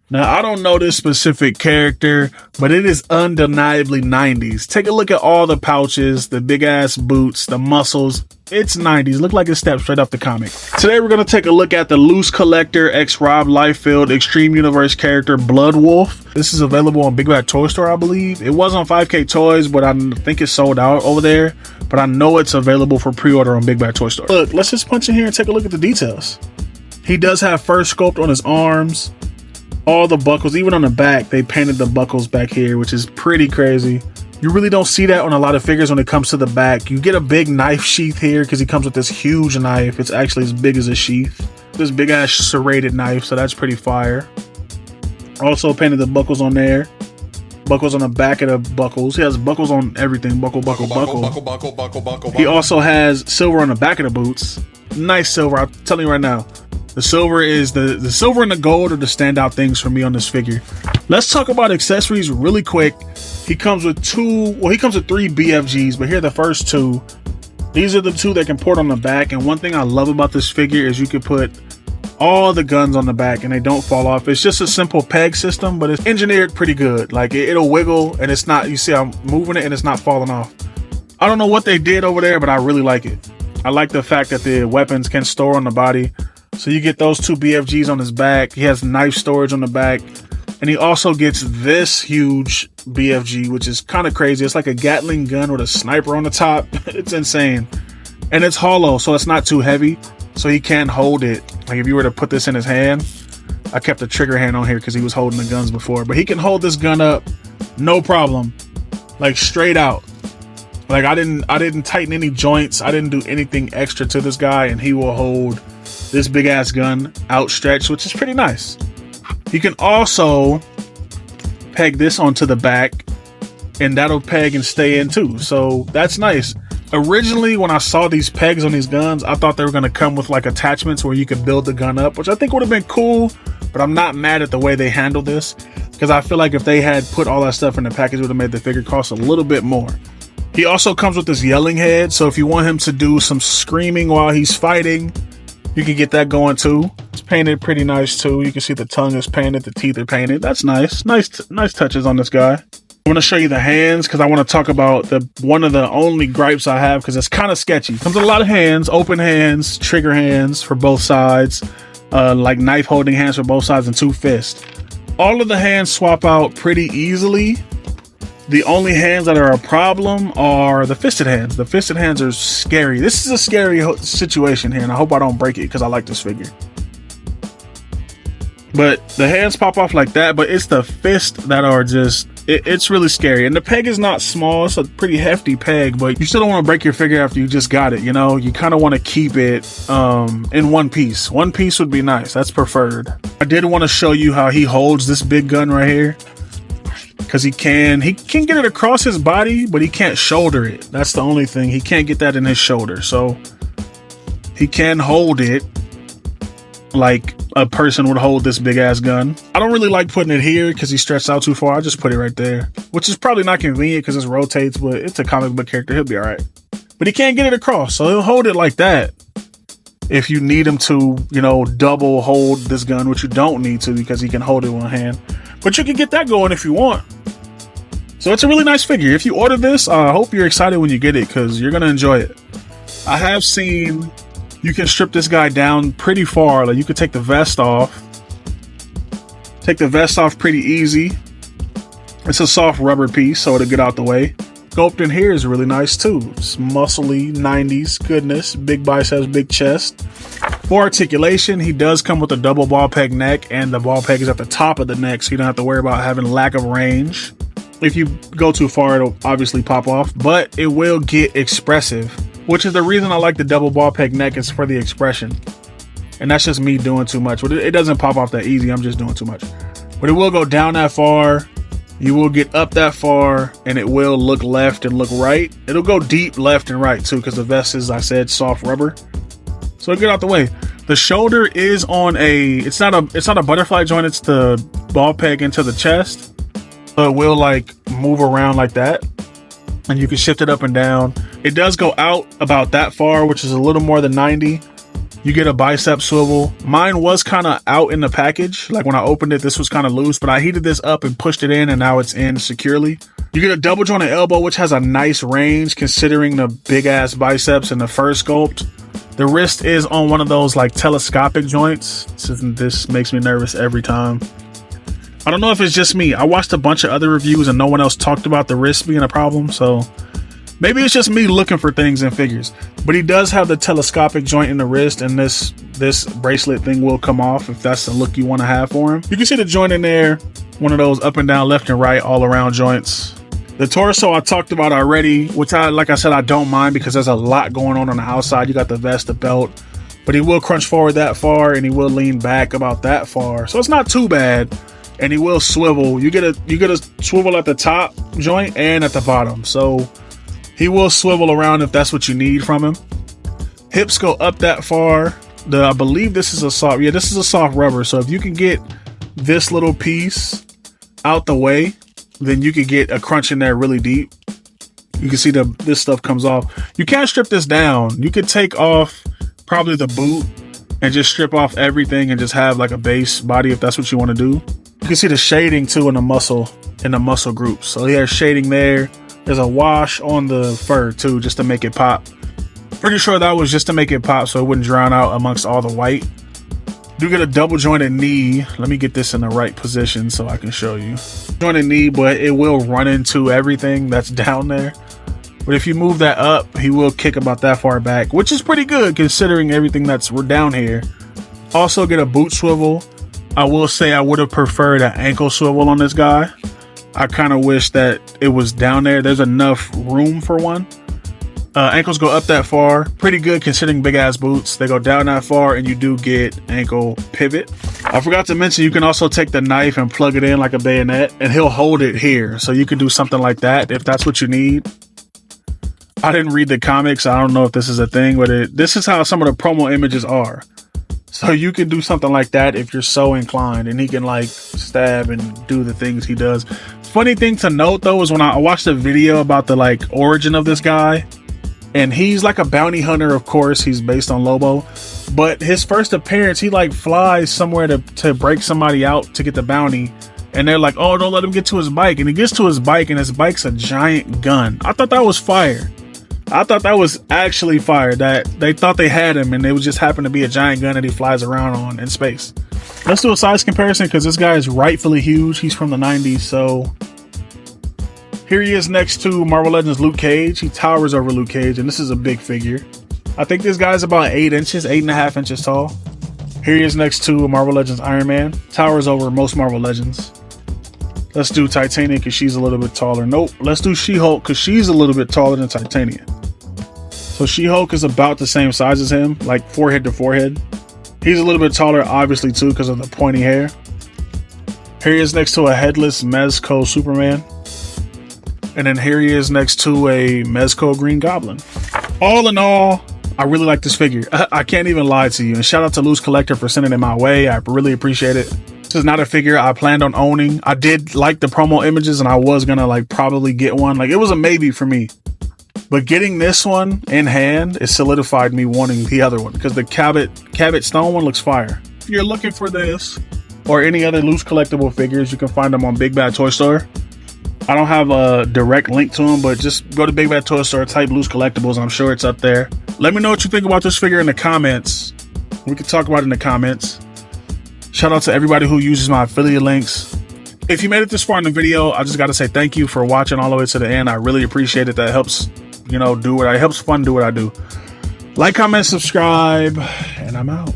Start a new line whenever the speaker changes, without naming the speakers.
Now, I don't know this specific character, but it is undeniably 90s. Take a look at all the pouches, the big ass boots, the muscles. It's 90s. Look like it stepped straight off the comic. Today, we're going to take a look at the LooseCollector x Rob Liefeld Extreme Universe character Bloodwulf. This is available on Bigbadtoystore, I believe. It was on 5K Toys, but I think it's sold out over there. But I know it's available for pre-order on Bigbadtoystore. Look, let's just punch in here and take a look at the details. He does have fur sculpt on his arms. All the buckles, even on the back, they painted the buckles back here, which is pretty crazy. You really don't see that on a lot of figures when it comes to the back. You get a big knife sheath here because he comes with this huge knife. It's actually as big as a sheath. This big ass serrated knife, so that's pretty fire. Also painted the buckles on there. Buckles on the back of the buckles. He has buckles on everything. Buckle. He also has silver on the back of the boots. Nice silver, I'm telling you right now. The silver is the silver and the gold are the standout things for me on this figure. Let's talk about accessories really quick. He comes with three BFGs, but here are the first two. These are the two that can port on the back. And one thing I love about this figure is you can put all the guns on the back and they don't fall off. It's just a simple peg system, but it's engineered pretty good. Like it'll wiggle and it's not, you see I'm moving it and it's not falling off. I don't know what they did over there, but I really like it. I like the fact that the weapons can store on the body. So you get those two BFGs on his back. He has knife storage on the back. And he also gets this huge BFG, which is kind of crazy. It's like a Gatling gun with a sniper on the top. It's insane. And it's hollow, so it's not too heavy. So he can't hold it. Like if you were to put this in his hand, I kept the trigger hand on here because he was holding the guns before. But he can hold this gun up, no problem. Like straight out. Like I didn't tighten any joints. I didn't do anything extra to this guy, and he will hold this big ass gun outstretched, which is pretty nice. You can also peg this onto the back and that'll peg and stay in too. So that's nice. Originally, when I saw these pegs on these guns, I thought they were going to come with like attachments where you could build the gun up, which I think would have been cool, but I'm not mad at the way they handled this because I feel like if they had put all that stuff in the package, it would have made the figure cost a little bit more. He also comes with this yelling head. So if you want him to do some screaming while he's fighting, you can get that going too. It's painted pretty nice too. You can see the tongue is painted, the teeth are painted. That's nice. Nice touches on this guy. I want to show you the hands because I want to talk about one of the only gripes I have because it's kind of sketchy. Comes with a lot of hands, open hands, trigger hands for both sides, like knife holding hands for both sides and two fists. All of the hands swap out pretty easily. The only hands that are a problem are the fisted hands. The fisted hands are scary. This is a scary situation here, and I hope I don't break it because I like this figure. But the hands pop off like that, but it's the fists that are just, it's really scary. And the peg is not small. It's a pretty hefty peg, but you still don't want to break your figure after you just got it, you know? You kind of want to keep it in one piece. One piece would be nice. That's preferred. I did want to show you how he holds this big gun right here. Because he can get it across his body, but he can't shoulder it. That's the only thing. He can't get that in his shoulder. So he can hold it like a person would hold this big ass gun. I don't really like putting it here because he stretched out too far. I just put it right there, which is probably not convenient because it rotates, but it's a comic book character. He'll be all right. But he can't get it across. So he'll hold it like that. If you need him to, you know, double hold this gun, which you don't need to because he can hold it with one hand. But you can get that going if you want. So it's a really nice figure. If you order this, I hope you're excited when you get it because you're going to enjoy it. I have seen you can strip this guy down pretty far. Like you could take the vest off. Take the vest off pretty easy. It's a soft rubber piece, so it'll get out the way. Sculpt in here is really nice too. It's muscly, 90s goodness. Big biceps, big chest. For articulation, he does come with a double ball peg neck, and the ball peg is at the top of the neck, so you don't have to worry about having lack of range. If you go too far, it'll obviously pop off, but it will get expressive, which is the reason I like the double ball peg neck, is for the expression. And that's just me doing too much. But it doesn't pop off that easy. I'm just doing too much. But it will go down that far. You will get up that far, and it will look left and look right. It'll go deep left and right too, because the vest is, I said, soft rubber. So get out the way. The shoulder is on it's not a butterfly joint. It's the ball peg into the chest. So it will like move around like that, and you can shift it up and down. It does go out about that far, which is a little more than 90. You get a bicep swivel. Mine was kind of out in the package. Like when I opened it, this was kind of loose, but I heated this up and pushed it in, and now it's in securely. You get a double jointed elbow, which has a nice range considering the big ass biceps in the first sculpt. The wrist is on one of those like telescopic joints. This makes me nervous every time. I don't know if it's just me. I watched a bunch of other reviews and no one else talked about the wrist being a problem, so maybe it's just me looking for things in figures. But he does have the telescopic joint in the wrist, and this bracelet thing will come off if that's the look you want to have for him. You can see the joint in there, one of those up and down, left and right, all around joints. The torso I talked about already, which like I said, I don't mind because there's a lot going on the outside. You got the vest, the belt, but he will crunch forward that far and he will lean back about that far. So it's not too bad. And he will swivel. You get a swivel at the top joint and at the bottom. So he will swivel around if that's what you need from him. Hips go up that far. I believe this is a soft, yeah, this is a soft rubber. So if you can get this little piece out the way, then you could get a crunch in there really deep. You can see this stuff comes off. You can't strip this down. You could take off probably the boot and just strip off everything and just have like a base body if that's what you want to do. You can see the shading too in the muscle groups. So there's shading there. There's a wash on the fur too, just to make it pop. Pretty sure that was just to make it pop so it wouldn't drown out amongst all the white. You get a double jointed knee. Let me get this in the right position so I can show you. Jointed knee, but it will run into everything that's down there. But if you move that up, he will kick about that far back, which is pretty good considering everything that's down here. Also get a boot swivel. I will say I would have preferred an ankle swivel on this guy. I kind of wish that it was down there. There's enough room for one. Ankles go up that far. Pretty good considering big ass boots. They go down that far and you do get ankle pivot. I forgot to mention you can also take the knife and plug it in like a bayonet and he'll hold it here. So you could do something like that if that's what you need. I didn't read the comics. I don't know if this is a thing, but this is how some of the promo images are. So you can do something like that if you're so inclined, and he can like stab and do the things he does. Funny thing to note though is when I watched a video about the like origin of this guy, and he's like a bounty hunter, of course, he's based on Lobo, but his first appearance, he like flies somewhere to break somebody out to get the bounty, and they're like, oh, don't let him get to his bike, and he gets to his bike and his bike's a giant gun. I thought that was fire. I thought that was actually fire, that they thought they had him and it would just happen to be a giant gun that he flies around on in space. Let's do a size comparison because this guy is rightfully huge. He's from the 90s, so here he is next to Marvel Legends Luke Cage. He towers over Luke Cage, and this is a big figure. I think this guy's about 8 inches, 8.5 inches tall. Here he is next to Marvel Legends Iron Man. Towers over most Marvel Legends. Let's do Titania because she's a little bit taller. Nope. Let's do She-Hulk because she's a little bit taller than Titania. So She-Hulk is about the same size as him, like forehead to forehead. He's a little bit taller, obviously, too, because of the pointy hair. Here he is next to a headless Mezco Superman. And then here he is next to a Mezco Green Goblin. All in all, I really like this figure. I can't even lie to you. And shout out to LooseCollector for sending it my way. I really appreciate it. This is not a figure I planned on owning. I did like the promo images and I was gonna like probably get one. Like it was a maybe for me. But getting this one in hand, it solidified me wanting the other one because the Cabot Stone one looks fire. If you're looking for this or any other loose collectible figures, you can find them on Bigbadtoystore. I don't have a direct link to them, but just go to Bigbadtoystore, type loose collectibles, and I'm sure it's up there. Let me know what you think about this figure in the comments. We can talk about it in the comments. Shout out to everybody who uses my affiliate links. If you made it this far in the video, I just got to say thank you for watching all the way to the end. I really appreciate it. That helps, helps fun do what I do. Like, comment, subscribe, and I'm out.